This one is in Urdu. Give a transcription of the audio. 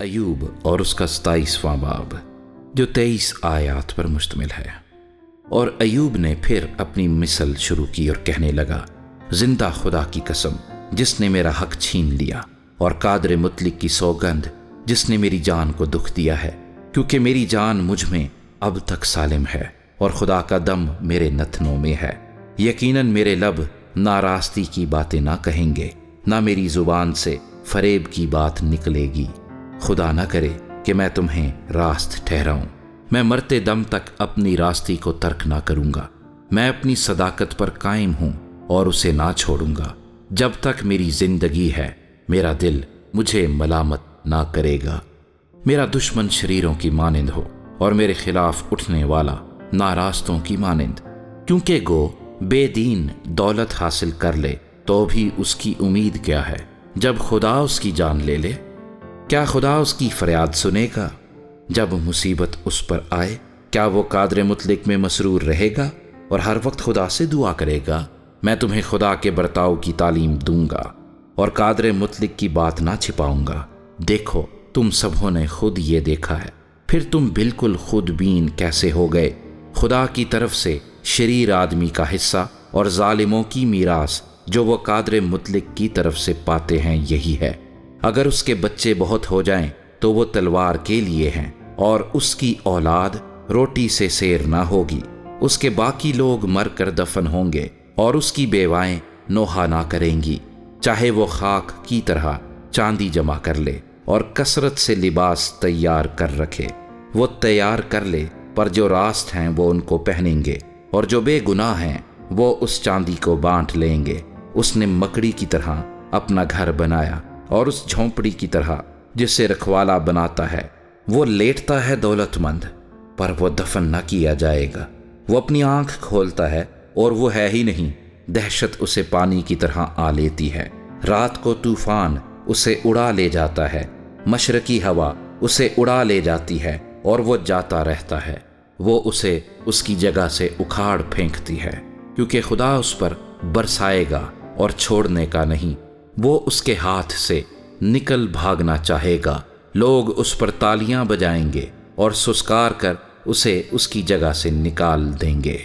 ایوب اور اس کا 27واں باب جو 23 آیات پر مشتمل ہے۔ اور ایوب نے پھر اپنی مثل شروع کی اور کہنے لگا، زندہ خدا کی قسم جس نے میرا حق چھین لیا، اور قادر مطلق کی سوگند جس نے میری جان کو دکھ دیا ہے، کیونکہ میری جان مجھ میں اب تک سالم ہے اور خدا کا دم میرے نتنوں میں ہے۔ یقیناً میرے لب ناراستی کی باتیں نہ کہیں گے، نہ میری زبان سے فریب کی بات نکلے گی۔ خدا نہ کرے کہ میں تمہیں راست ٹھہراؤں، میں مرتے دم تک اپنی راستی کو ترک نہ کروں گا۔ میں اپنی صداقت پر قائم ہوں اور اسے نہ چھوڑوں گا۔ جب تک میری زندگی ہے میرا دل مجھے ملامت نہ کرے گا۔ میرا دشمن شریروں کی مانند ہو اور میرے خلاف اٹھنے والا ناراستوں کی مانند، کیونکہ گو بے دین دولت حاصل کر لے تو بھی اس کی امید کیا ہے جب خدا اس کی جان لے لے؟ کیا خدا اس کی فریاد سنے گا جب مصیبت اس پر آئے؟ کیا وہ قادر مطلق میں مسرور رہے گا اور ہر وقت خدا سے دعا کرے گا؟ میں تمہیں خدا کے برتاؤ کی تعلیم دوں گا اور قادر مطلق کی بات نہ چھپاؤں گا۔ دیکھو تم سبوں نے خود یہ دیکھا ہے، پھر تم بالکل خود بین کیسے ہو گئے؟ خدا کی طرف سے شریر آدمی کا حصہ اور ظالموں کی میراث جو وہ قادر مطلق کی طرف سے پاتے ہیں یہی ہے۔ اگر اس کے بچے بہت ہو جائیں تو وہ تلوار کے لیے ہیں، اور اس کی اولاد روٹی سے سیر نہ ہوگی۔ اس کے باقی لوگ مر کر دفن ہوں گے اور اس کی بیوائیں نوحہ نہ کریں گی، چاہے وہ خاک کی طرح چاندی جمع کر لے اور کثرت سے لباس تیار کر رکھے۔ وہ تیار کر لے، پر جو راست ہیں وہ ان کو پہنیں گے، اور جو بے گناہ ہیں وہ اس چاندی کو بانٹ لیں گے۔ اس نے مکڑی کی طرح اپنا گھر بنایا اور اس جھونپڑی کی طرح جسے رکھوالا بناتا ہے۔ وہ لیٹتا ہے دولت مند، پر وہ دفن نہ کیا جائے گا۔ وہ اپنی آنکھ کھولتا ہے اور وہ ہے ہی نہیں، دہشت اسے پانی کی طرح آ لیتی ہے۔ رات کو طوفان اسے اڑا لے جاتا ہے، مشرقی ہوا اسے اڑا لے جاتی ہے اور وہ جاتا رہتا ہے۔ وہ اسے اس کی جگہ سے اکھاڑ پھینکتی ہے، کیونکہ خدا اس پر برسائے گا اور چھوڑنے کا نہیں۔ وہ اس کے ہاتھ سے نکل بھاگنا چاہے گا، لوگ اس پر تالیاں بجائیں گے اور سسکار کر اسے اس کی جگہ سے نکال دیں گے۔